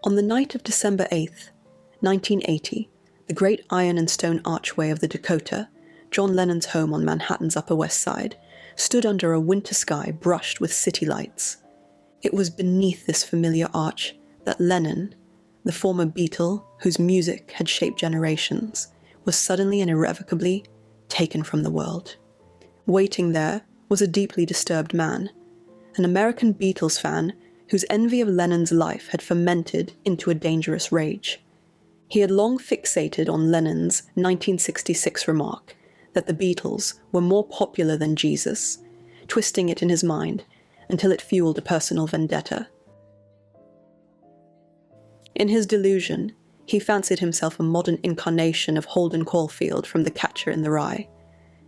On the night of December 8th, 1980, the great iron and stone archway of the Dakota, John Lennon's home on Manhattan's Upper West Side, stood under a winter sky brushed with city lights. It was beneath this familiar arch that Lennon, the former Beatle whose music had shaped generations, was suddenly and irrevocably taken from the world. Waiting there was a deeply disturbed man, an American Beatles fan whose envy of Lennon's life had fermented into a dangerous rage. He had long fixated on Lennon's 1966 remark that the Beatles were more popular than Jesus, twisting it in his mind until it fueled a personal vendetta. In his delusion, he fancied himself a modern incarnation of Holden Caulfield from The Catcher in the Rye,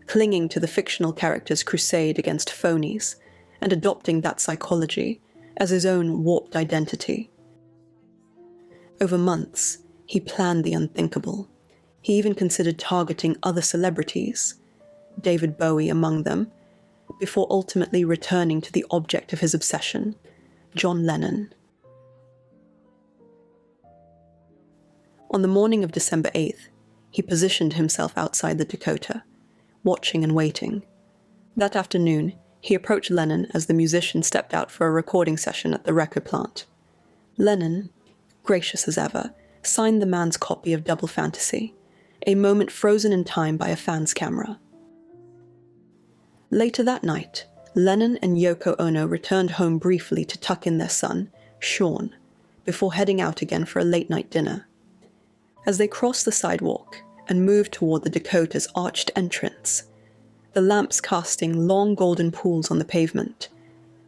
clinging to the fictional character's crusade against phonies and adopting that psychology as his own warped identity. Over months, he planned the unthinkable. He even considered targeting other celebrities, David Bowie among them, before ultimately returning to the object of his obsession, John Lennon. On the morning of December 8th, he positioned himself outside the Dakota, watching and waiting. That afternoon, he approached Lennon as the musician stepped out for a recording session at the record plant. Lennon, gracious as ever, signed the man's copy of Double Fantasy, a moment frozen in time by a fan's camera. Later that night, Lennon and Yoko Ono returned home briefly to tuck in their son, Sean, before heading out again for a late-night dinner. As they crossed the sidewalk and moved toward the Dakota's arched entrance, the lamps casting long golden pools on the pavement,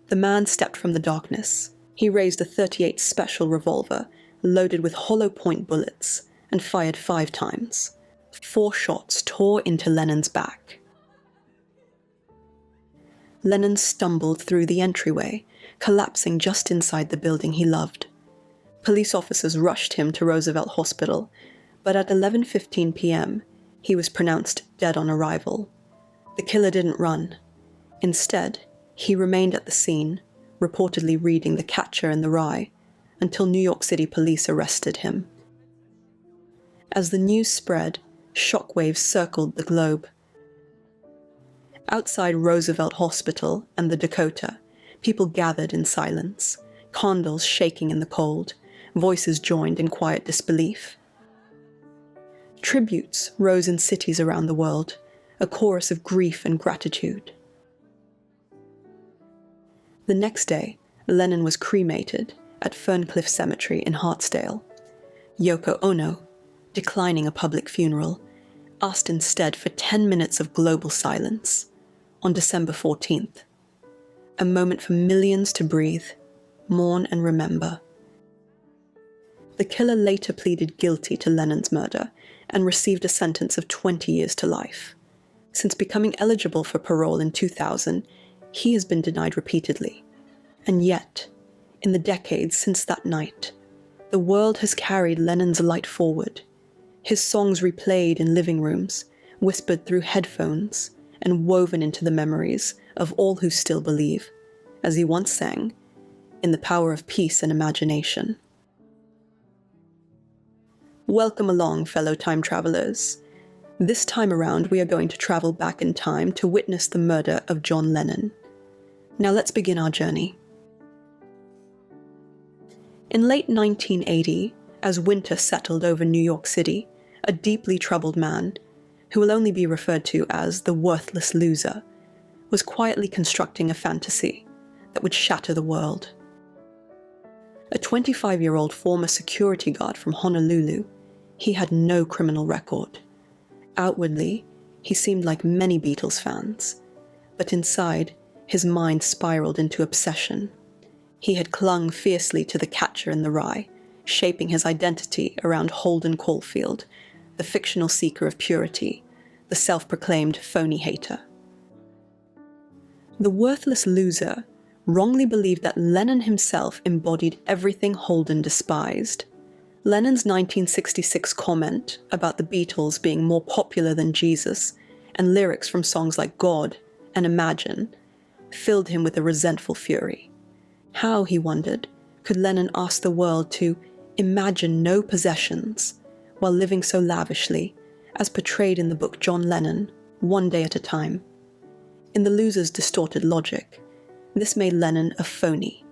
the man stepped from the darkness. He raised a .38 Special revolver loaded with hollow point bullets and fired 5 times. 4 shots tore into Lennon's back. Lennon stumbled through the entryway, collapsing just inside the building he loved. Police officers rushed him to Roosevelt Hospital, but at 11:15 p.m., he was pronounced dead on arrival. The killer didn't run. Instead, he remained at the scene, reportedly reading The Catcher in the Rye, until New York City police arrested him. As the news spread, shockwaves circled the globe. Outside Roosevelt Hospital and the Dakota, people gathered in silence, candles shaking in the cold, voices joined in quiet disbelief. Tributes rose in cities around the world, a chorus of grief and gratitude. The next day, Lennon was cremated at Ferncliff Cemetery in Hartsdale. Yoko Ono, declining a public funeral, asked instead for 10 minutes of global silence on December 14th. A moment for millions to breathe, mourn and remember. The killer later pleaded guilty to Lennon's murder and received a sentence of 20 years to life. Since becoming eligible for parole in 2000, he has been denied repeatedly. And yet, in the decades since that night, the world has carried Lennon's light forward. His songs replayed in living rooms, whispered through headphones, and woven into the memories of all who still believe, as he once sang, in the power of peace and imagination. Welcome along, fellow time travelers. This time around, we are going to travel back in time to witness the murder of John Lennon. Now let's begin our journey. In late 1980, as winter settled over New York City, a deeply troubled man, who will only be referred to as the worthless loser, was quietly constructing a fantasy that would shatter the world. A 25-year-old former security guard from Honolulu, he had no criminal record. Outwardly, he seemed like many Beatles fans, but inside, his mind spiraled into obsession. He had clung fiercely to The Catcher in the Rye, shaping his identity around Holden Caulfield, the fictional seeker of purity, the self-proclaimed phony hater. The worthless loser wrongly believed that Lennon himself embodied everything Holden despised. Lennon's 1966 comment about the Beatles being more popular than Jesus, and lyrics from songs like God and Imagine, filled him with a resentful fury. How, he wondered, could Lennon ask the world to imagine no possessions while living so lavishly, as portrayed in the book John Lennon, One Day at a Time. In the loser's distorted logic, this made Lennon a phony,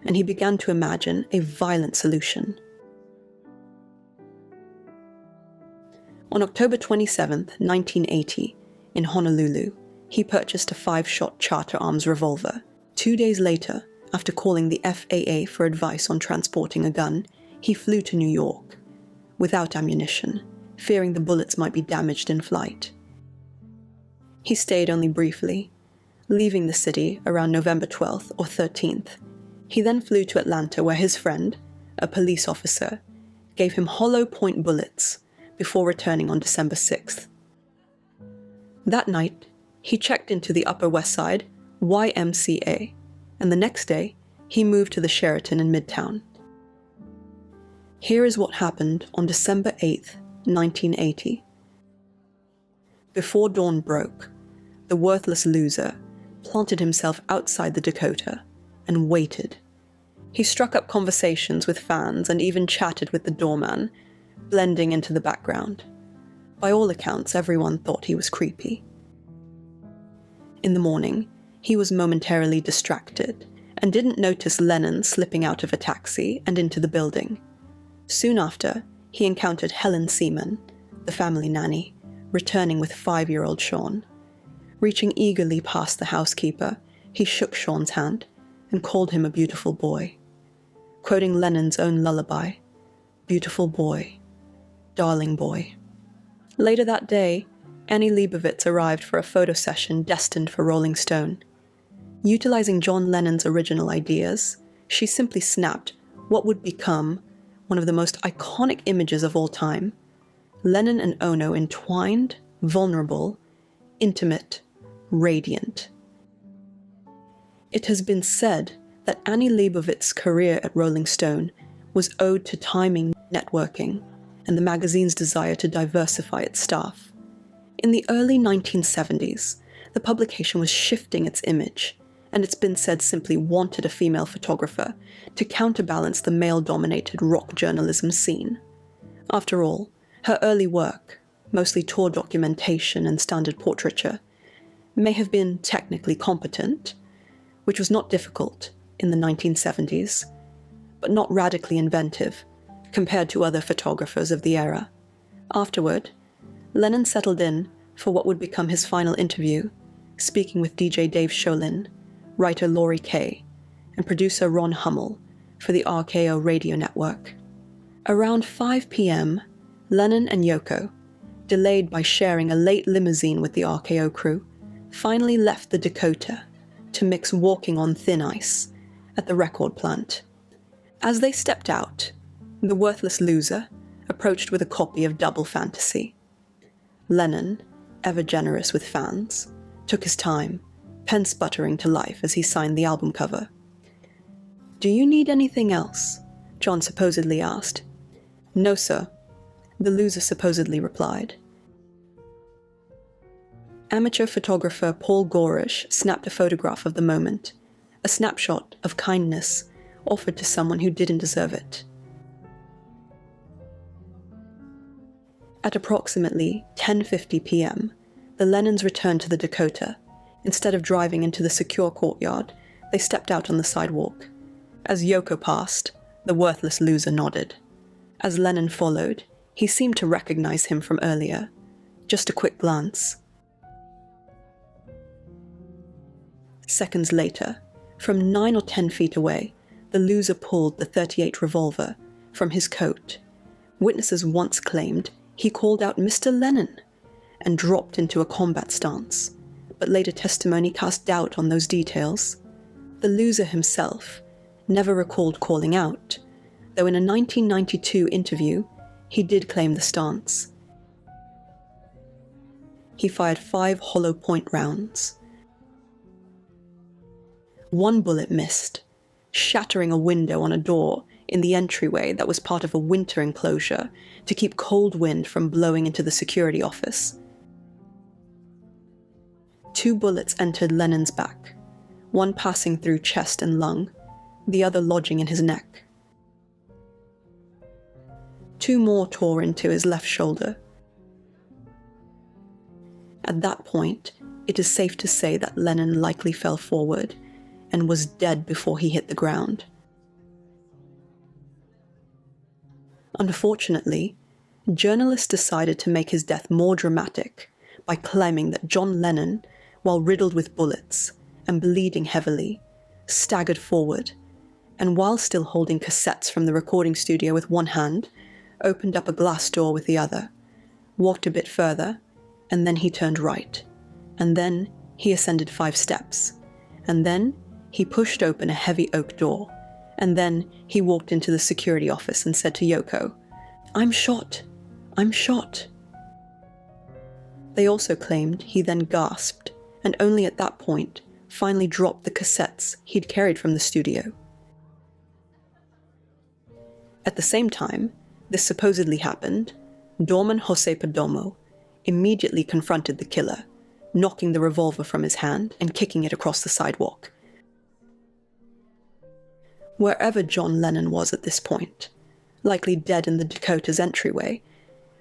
and he began to imagine a violent solution. On October 27, 1980, in Honolulu, he purchased a 5-shot Charter Arms revolver. 2 days later, after calling the FAA for advice on transporting a gun, he flew to New York, without ammunition, fearing the bullets might be damaged in flight. He stayed only briefly, leaving the city around November 12th or 13th. He then flew to Atlanta, where his friend, a police officer, gave him hollow point bullets before returning on December 6th. That night, he checked into the Upper West Side YMCA, and the next day, he moved to the Sheraton in Midtown. Here is what happened on December 8th, 1980. Before dawn broke, the worthless loser planted himself outside the Dakota and waited. He struck up conversations with fans and even chatted with the doorman, blending into the background. By all accounts, everyone thought he was creepy. In the morning, he was momentarily distracted and didn't notice Lennon slipping out of a taxi and into the building. Soon after, he encountered Helen Seaman, the family nanny, returning with 5-year-old Sean. Reaching eagerly past the housekeeper, he shook Sean's hand and called him a beautiful boy, quoting Lennon's own lullaby, "Beautiful boy, darling boy." Later that day, Annie Leibovitz arrived for a photo session destined for Rolling Stone. Utilizing John Lennon's original ideas, she simply snapped what would become one of the most iconic images of all time: Lennon and Ono entwined, vulnerable, intimate, radiant. It has been said that Annie Leibovitz's career at Rolling Stone was owed to timing, networking, and the magazine's desire to diversify its staff. In the early 1970s, the publication was shifting its image, and it's been said simply wanted a female photographer to counterbalance the male-dominated rock journalism scene. After all, her early work, mostly tour documentation and standard portraiture, may have been technically competent, which was not difficult in the 1970s, but not radically inventive compared to other photographers of the era. Afterward, Lennon settled in for what would become his final interview, speaking with DJ Dave Sholin, writer Laurie Kay, and producer Ron Hummel for the RKO radio network. Around 5 p.m., Lennon and Yoko, delayed by sharing a late limousine with the RKO crew, finally left the Dakota to mix Walking on Thin Ice at the record plant. As they stepped out, the worthless loser approached with a copy of Double Fantasy. Lennon, ever generous with fans, took his time, pen sputtering to life as he signed the album cover. "Do you need anything else?" John supposedly asked. "No, sir," the loser supposedly replied. Amateur photographer Paul Gorish snapped a photograph of the moment, a snapshot of kindness offered to someone who didn't deserve it. At approximately 10:50 p.m., the Lennons returned to the Dakota. Instead of driving into the secure courtyard, they stepped out on the sidewalk. As Yoko passed, the worthless loser nodded. As Lennon followed, he seemed to recognize him from earlier. Just a quick glance. Seconds later, from 9 or 10 feet away, the loser pulled the .38 revolver from his coat. Witnesses once claimed he called out "Mr. Lennon" and dropped into a combat stance, but later testimony cast doubt on those details. The loser himself never recalled calling out, though in a 1992 interview, he did claim the stance. He fired 5 hollow point rounds. One bullet missed, shattering a window on a door in the entryway that was part of a winter enclosure to keep cold wind from blowing into the security office. 2 bullets entered Lennon's back, one passing through chest and lung, the other lodging in his neck. 2 more tore into his left shoulder. At that point, it is safe to say that Lennon likely fell forward and was dead before he hit the ground. Unfortunately, journalists decided to make his death more dramatic by claiming that John Lennon, while riddled with bullets and bleeding heavily, staggered forward, and while still holding cassettes from the recording studio with one hand, opened up a glass door with the other, walked a bit further, and then he turned right, and then he ascended 5 steps, and then he pushed open a heavy oak door, and then he walked into the security office and said to Yoko, "I'm shot, I'm shot." They also claimed he then gasped, and only at that point finally dropped the cassettes he'd carried from the studio. At the same time this supposedly happened, Doorman Jose Perdomo immediately confronted the killer, knocking the revolver from his hand and kicking it across the sidewalk. Wherever John Lennon was at this point, likely dead in the Dakota's entryway,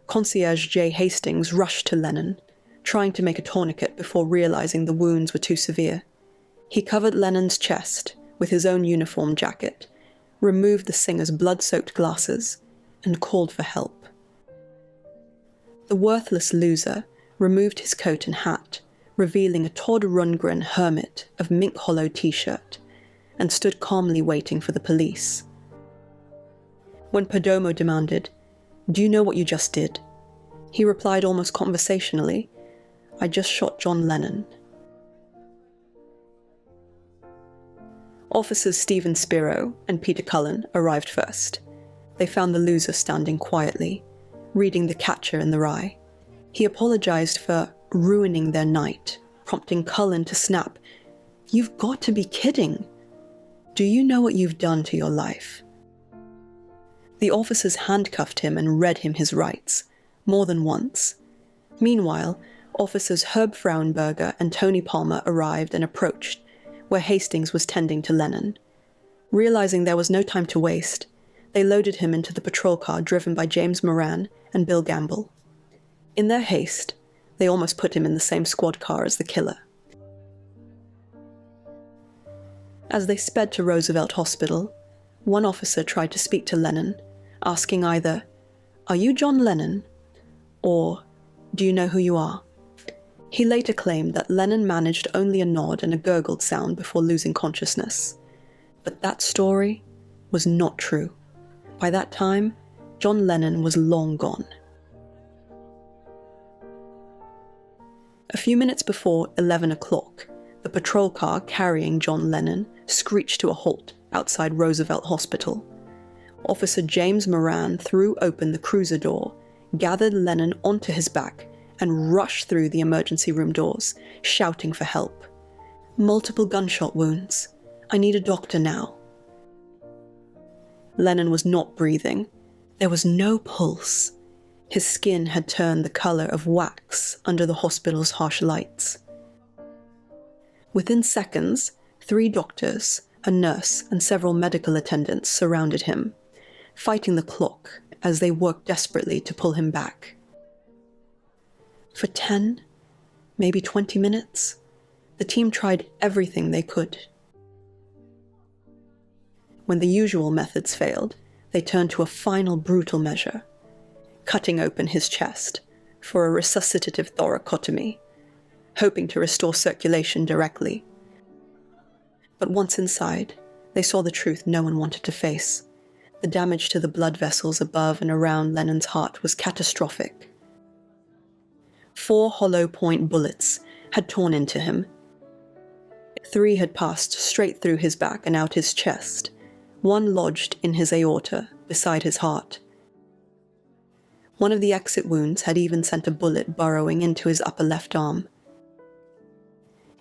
concierge Jay Hastings rushed to Lennon, trying to make a tourniquet before realizing the wounds were too severe. He covered Lennon's chest with his own uniform jacket, removed the singer's blood-soaked glasses, and called for help. The worthless loser removed his coat and hat, revealing a Todd Rundgren Hermit of Mink Hollow t-shirt, and stood calmly waiting for the police. When Perdomo demanded, "Do you know what you just did?" he replied almost conversationally, "I just shot John Lennon." Officers Stephen Spiro and Peter Cullen arrived first. They found the loser standing quietly, reading The Catcher in the Rye. He apologized for ruining their night, prompting Cullen to snap, "You've got to be kidding. Do you know what you've done to your life?" The officers handcuffed him and read him his rights, more than once. Meanwhile, officers Herb Frauenberger and Tony Palmer arrived and approached where Hastings was tending to Lennon. Realizing there was no time to waste, they loaded him into the patrol car driven by James Moran and Bill Gamble. In their haste, they almost put him in the same squad car as the killer. As they sped to Roosevelt Hospital, one officer tried to speak to Lennon, asking either, "Are you John Lennon?" or "Do you know who you are?" He later claimed that Lennon managed only a nod and a gurgled sound before losing consciousness. But that story was not true. By that time, John Lennon was long gone. A few minutes before 11 o'clock, the patrol car carrying John Lennon screeched to a halt outside Roosevelt Hospital. Officer James Moran threw open the cruiser door, gathered Lennon onto his back, and rushed through the emergency room doors, shouting for help. "Multiple gunshot wounds. I need a doctor now." Lennon was not breathing. There was no pulse. His skin had turned the color of wax under the hospital's harsh lights. Within seconds, 3 doctors, a nurse, and several medical attendants surrounded him, fighting the clock as they worked desperately to pull him back. For 10, maybe 20 minutes, the team tried everything they could. When the usual methods failed, they turned to a final brutal measure, cutting open his chest for a resuscitative thoracotomy, hoping to restore circulation directly. But once inside, they saw the truth no one wanted to face. The damage to the blood vessels above and around Lennon's heart was catastrophic. 4 hollow point bullets had torn into him. 3 had passed straight through his back and out his chest, 1 lodged in his aorta beside his heart. One of the exit wounds had even sent a bullet burrowing into his upper left arm.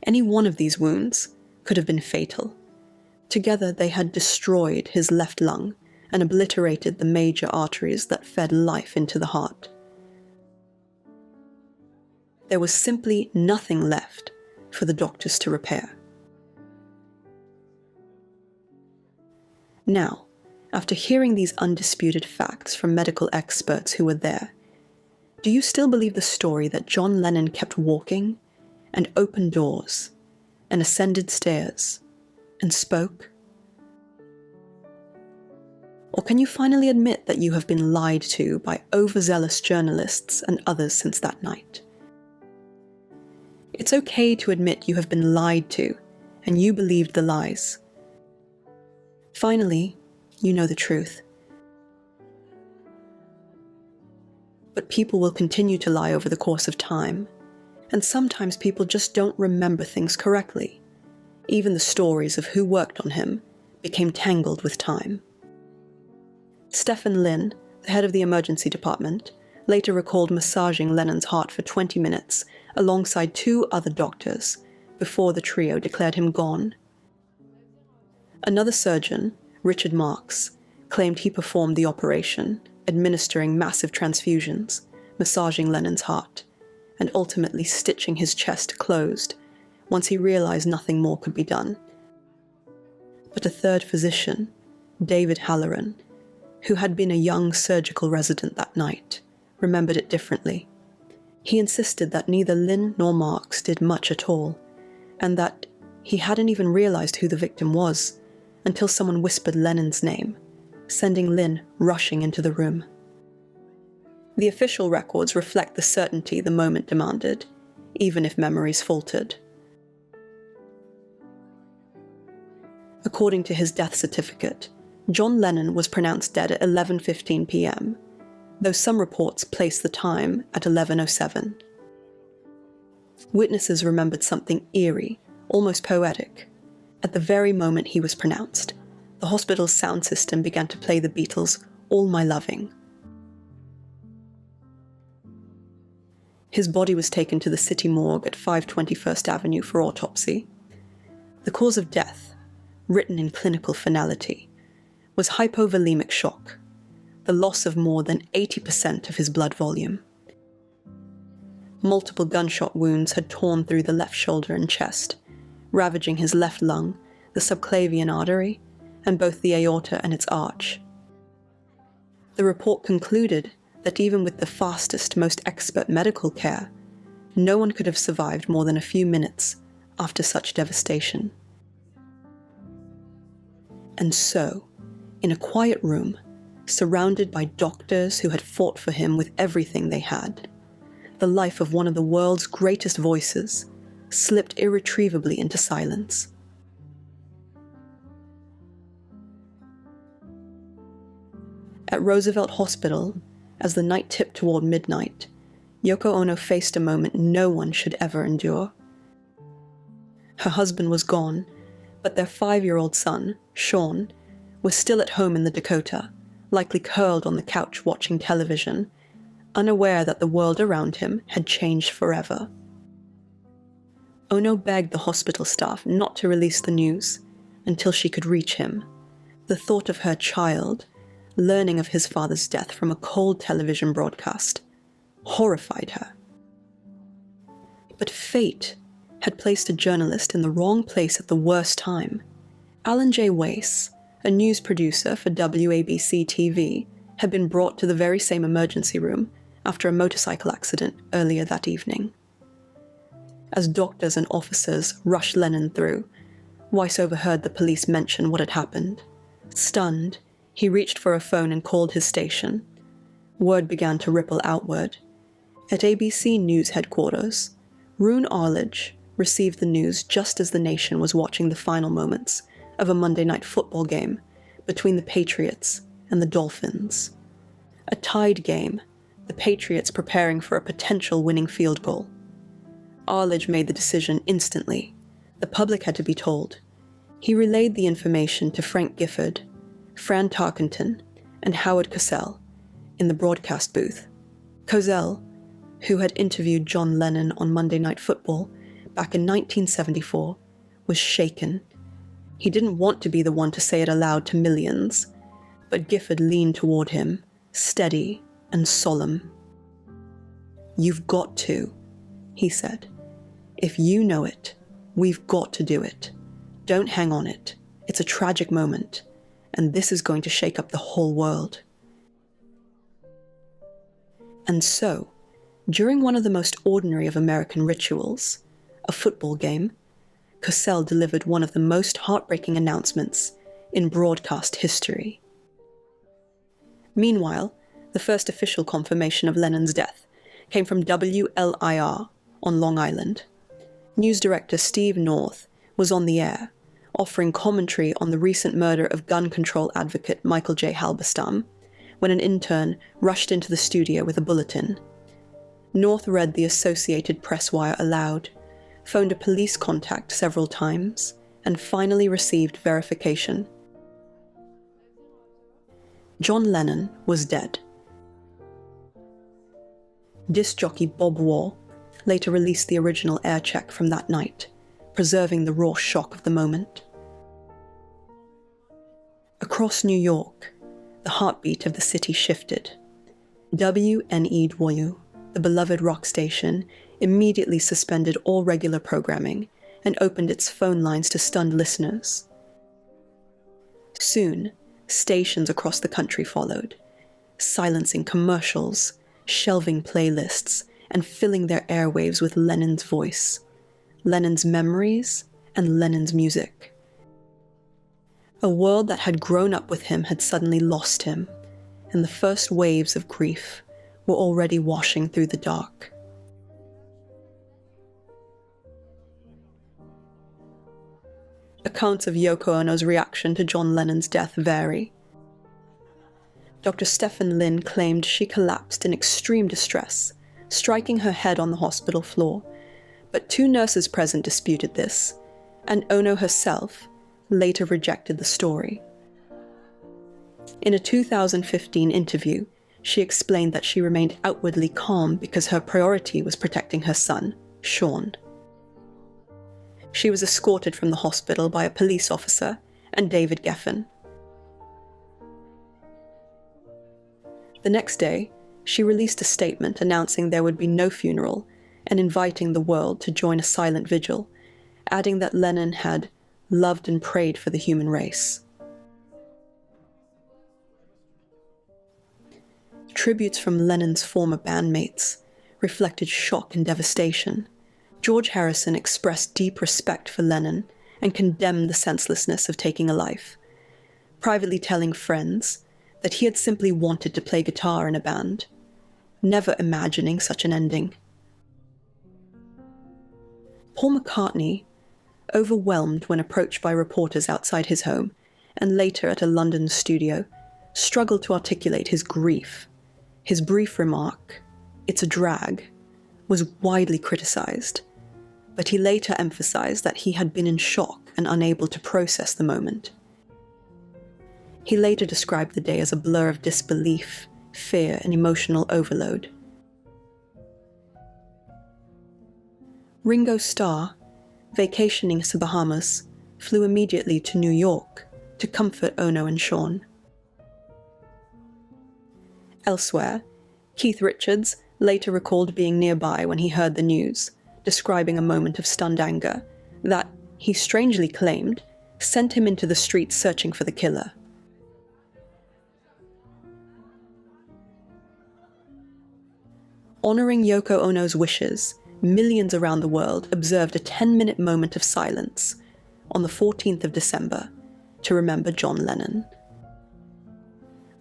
Any one of these wounds could have been fatal. Together they had destroyed his left lung and obliterated the major arteries that fed life into the heart. There was simply nothing left for the doctors to repair. Now, After hearing these undisputed facts from medical experts who were there, do you still believe the story that John Lennon kept walking and opened doors and ascended stairs and spoke? Or can you finally admit that you have been lied to by overzealous journalists and others since that night? It's okay to admit you have been lied to and you believed the lies. Finally, you know the truth. But people will continue to lie over the course of time, and sometimes people just don't remember things correctly. Even the stories of who worked on him became tangled with time. Stephen Lynn, the head of the emergency department, later recalled massaging Lennon's heart for 20 minutes alongside 2 other doctors before the trio declared him gone. Another surgeon, Richard Marks, claimed he performed the operation, administering massive transfusions, massaging Lennon's heart, and ultimately stitching his chest closed once he realized nothing more could be done. But a third physician, David Halloran, who had been a young surgical resident that night, remembered it differently. He insisted that neither Lynn nor Marks did much at all, and that he hadn't even realized who the victim was until someone whispered Lennon's name, sending Lynn rushing into the room. The official records reflect the certainty the moment demanded, even if memories faltered. According to his death certificate, John Lennon was pronounced dead at 11:15 p.m., though some reports place the time at 11:07. Witnesses remembered something eerie, almost poetic. At the very moment he was pronounced, the hospital's sound system began to play the Beatles' All My Loving. His body was taken to the city morgue at 521st Avenue for autopsy. The cause of death, written in clinical finality, was hypovolemic shock, the loss of more than 80% of his blood volume. Multiple gunshot wounds had torn through the left shoulder and chest, ravaging his left lung, the subclavian artery, and both the aorta and its arch. The report concluded that even with the fastest, most expert medical care, no one could have survived more than a few minutes after such devastation. And so, in a quiet room, surrounded by doctors who had fought for him with everything they had, the life of one of the world's greatest voices slipped irretrievably into silence. At Roosevelt Hospital, as the night tipped toward midnight, Yoko Ono faced a moment no one should ever endure. Her husband was gone, but their 5-year-old son, Sean, was still at home in the Dakota, likely curled on the couch watching television, unaware that the world around him had changed forever. Ono begged the hospital staff not to release the news until she could reach him. The thought of her child learning of his father's death from a cold television broadcast horrified her. But fate had placed a journalist in the wrong place at the worst time. Alan J. Weiss, a news producer for WABC TV, had been brought to the very same emergency room after a motorcycle accident earlier that evening. As doctors and officers rushed Lennon through, Weiss overheard the police mention what had happened. Stunned, he reached for a phone and called his station. Word began to ripple outward. At ABC News headquarters, Roone Arledge received the news just as the nation was watching the final moments of a Monday night football game between the Patriots and the Dolphins. A tied game, the Patriots preparing for a potential winning field goal. Arledge made the decision instantly. The public had to be told. He relayed the information to Frank Gifford, Fran Tarkenton, and Howard Cosell in the broadcast booth. Cosell, who had interviewed John Lennon on Monday Night Football back in 1974, was shaken. He didn't want to be the one to say it aloud to millions, but Gifford leaned toward him, steady and solemn. "You've got to," he said. "If you know it, we've got to do it. Don't hang on it. It's a tragic moment, and this is going to shake up the whole world. And so, during one of the most ordinary of American rituals, a football game, Cosell delivered one of the most heartbreaking announcements in broadcast history. Meanwhile, the first official confirmation of Lennon's death came from WLIR on Long Island. News director Steve North was on the air, offering commentary on the recent murder of gun control advocate Michael J. Halberstam, when an intern rushed into the studio with a bulletin. North read the Associated Press wire aloud, phoned a police contact several times, and finally received verification. John Lennon was dead. Disc jockey Bob Waugh later released the original air check from that night, preserving the raw shock of the moment. Across New York, the heartbeat of the city shifted. WNEW, the beloved rock station, immediately suspended all regular programming and opened its phone lines to stunned listeners. Soon, stations across the country followed, silencing commercials, shelving playlists, and filling their airwaves with Lennon's voice, Lennon's memories, and Lennon's music. A world that had grown up with him had suddenly lost him, and the first waves of grief were already washing through the dark. Accounts of Yoko Ono's reaction to John Lennon's death vary. Dr. Stephen Lynn claimed she collapsed in extreme distress, striking her head on the hospital floor, but 2 nurses present disputed this, and Ono herself later rejected the story. In a 2015 interview, she explained that she remained outwardly calm because her priority was protecting her son, Sean. She was escorted from the hospital by a police officer and David Geffen. The next day, she released a statement announcing there would be no funeral and inviting the world to join a silent vigil, adding that Lennon had loved and prayed for the human race. Tributes from Lennon's former bandmates reflected shock and devastation. George Harrison expressed deep respect for Lennon and condemned the senselessness of taking a life, privately telling friends that he had simply wanted to play guitar in a band, never imagining such an ending. Paul McCartney, overwhelmed when approached by reporters outside his home and later at a London studio, struggled to articulate his grief. His brief remark, "It's a drag," was widely criticized, but he later emphasized that he had been in shock and unable to process the moment. He later described the day as a blur of disbelief, fear, and emotional overload. Ringo Starr, vacationing to Bahamas, flew immediately to New York to comfort Ono and Sean. Elsewhere, Keith Richards later recalled being nearby when he heard the news, describing a moment of stunned anger that, he strangely claimed, sent him into the streets searching for the killer. Honoring Yoko Ono's wishes, millions around the world observed a 10-minute moment of silence on the 14th of December to remember John Lennon.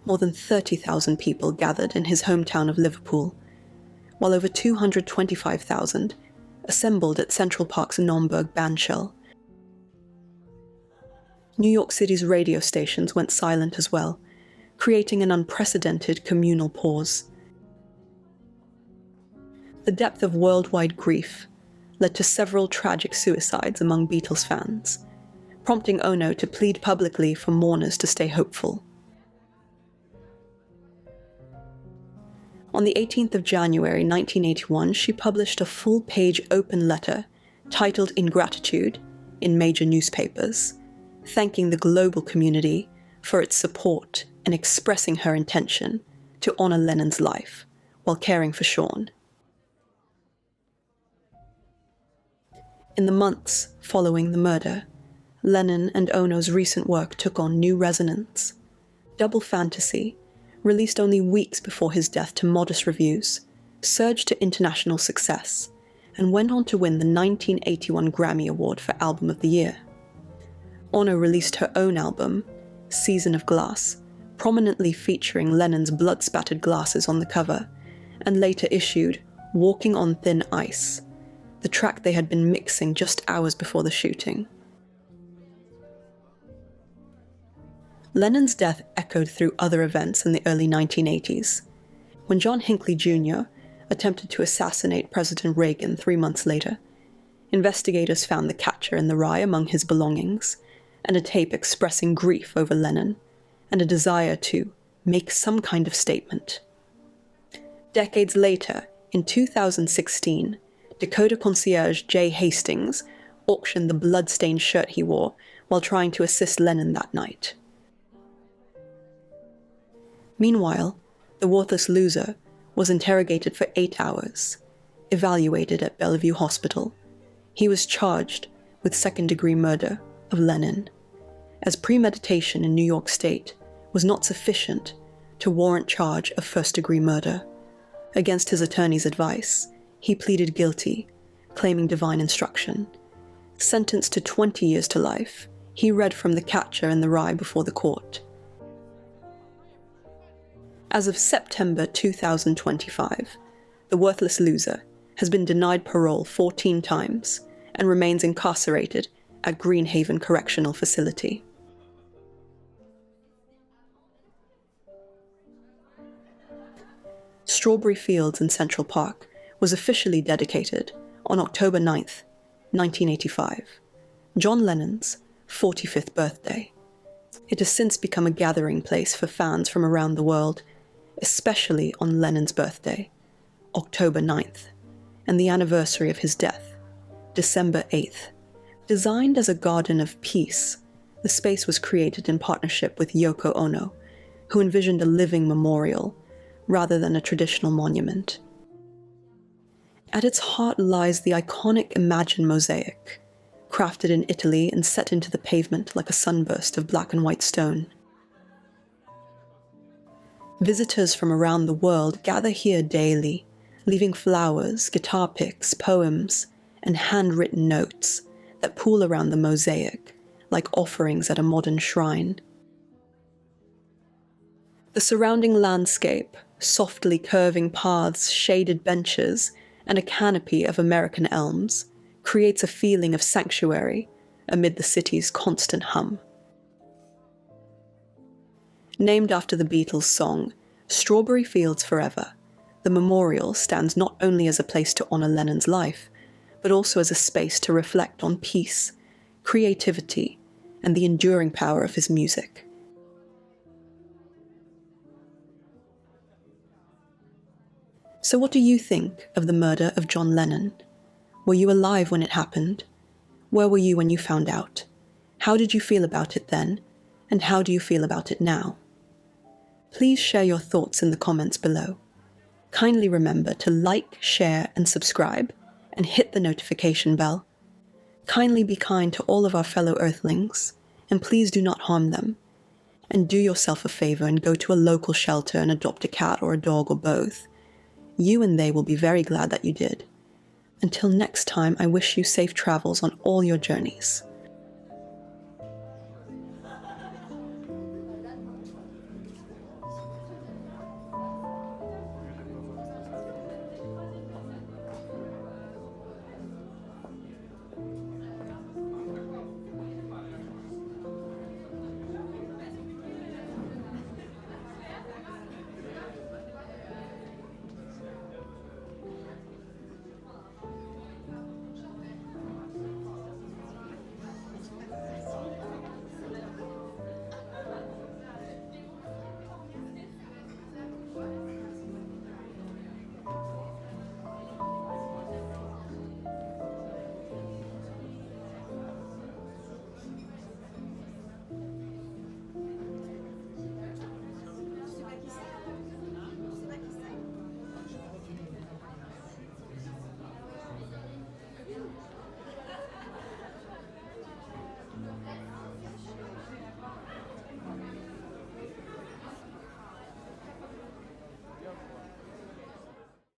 More than 30,000 people gathered in his hometown of Liverpool, while over 225,000 assembled at Central Park's Naumburg bandshell. New York City's radio stations went silent as well, creating an unprecedented communal pause. The depth of worldwide grief led to several tragic suicides among Beatles fans, prompting Ono to plead publicly for mourners to stay hopeful. On the 18th of January 1981, she published a full-page open letter titled Ingratitude in major newspapers, thanking the global community for its support and expressing her intention to honor Lennon's life while caring for Sean. In the months following the murder, Lennon and Ono's recent work took on new resonance. Double Fantasy, released only weeks before his death to modest reviews, surged to international success and went on to win the 1981 Grammy Award for Album of the Year. Ono released her own album, Season of Glass, prominently featuring Lennon's blood-spattered glasses on the cover, and later issued Walking on Thin Ice, the track they had been mixing just hours before the shooting. Lennon's death echoed through other events in the early 1980s. When John Hinckley Jr. attempted to assassinate President Reagan 3 months later, investigators found the catcher in the rye among his belongings, and a tape expressing grief over Lennon, and a desire to make some kind of statement. Decades later, in 2016, Dakota concierge Jay Hastings auctioned the blood-stained shirt he wore while trying to assist Lennon that night. Meanwhile, the worthless loser was interrogated for 8 hours, evaluated at Bellevue Hospital. He was charged with second-degree murder of Lennon, as premeditation in New York State was not sufficient to warrant charge of first-degree murder. Against his attorney's advice, he pleaded guilty, claiming divine instruction. Sentenced to 20 years to life, he read from the catcher in the rye before the court. As of September 2025, the worthless loser has been denied parole 14 times and remains incarcerated at Greenhaven Correctional Facility. Strawberry Fields in Central Park was officially dedicated on October 9th, 1985, John Lennon's 45th birthday. It has since become a gathering place for fans from around the world, especially on Lennon's birthday, October 9th, and the anniversary of his death, December 8th. Designed as a garden of peace, the space was created in partnership with Yoko Ono, who envisioned a living memorial rather than a traditional monument. At its heart lies the iconic Imagine mosaic, crafted in Italy and set into the pavement like a sunburst of black and white stone. Visitors from around the world gather here daily, leaving flowers, guitar picks, poems, and handwritten notes that pool around the mosaic like offerings at a modern shrine. The surrounding landscape, softly curving paths, shaded benches, and a canopy of American elms, creates a feeling of sanctuary amid the city's constant hum. Named after the Beatles' song, Strawberry Fields Forever, the memorial stands not only as a place to honor Lennon's life, but also as a space to reflect on peace, creativity, and the enduring power of his music. So what do you think of the murder of John Lennon? Were you alive when it happened? Where were you when you found out? How did you feel about it then? And how do you feel about it now? Please share your thoughts in the comments below. Kindly remember to like, share, and subscribe, and hit the notification bell. Kindly be kind to all of our fellow Earthlings, and please do not harm them. And do yourself a favor and go to a local shelter and adopt a cat or a dog or both. You and they will be very glad that you did. Until next time, I wish you safe travels on all your journeys.